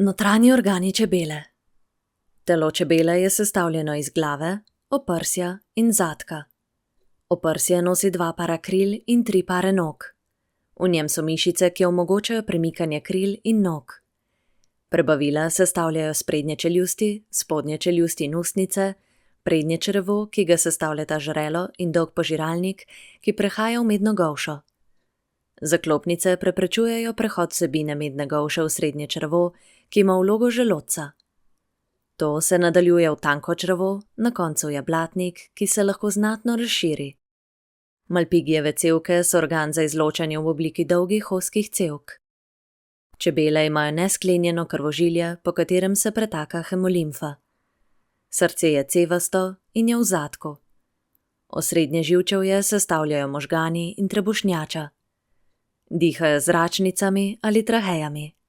Notranji organi čebele. Telo čebele je sestavljeno iz glave, oprsja in zadka. Oprsje nosi 2 para kril in 3 pare nog. V njem so mišice, ki omogočajo premikanje kril in nog. Prebavila sestavljajo sprednje čeljusti, spodnje čeljusti in ustnice, prednje črevo, ki ga sestavljata žrelo in dolg požiralnik, ki prehaja v medno golšo. Zaklopnice preprečujejo prehod vsebine medne golše v srednje črevo, ki ima vlogo želodca. To se nadaljuje v tanko črevo, na koncu je blatnik, ki se lahko znatno razširi. Malpigijeve cevke so organ za izločanje v obliki dolgih ozkih cevk. Čebele imajo nesklenjeno krvožilje, po katerem se pretaka hemolimfa. Srce je cevasto in je v zadku. Osrednje živčevje sestavljajo možgani in trebušnjača. Dihajo z zračnicami ali trahejami.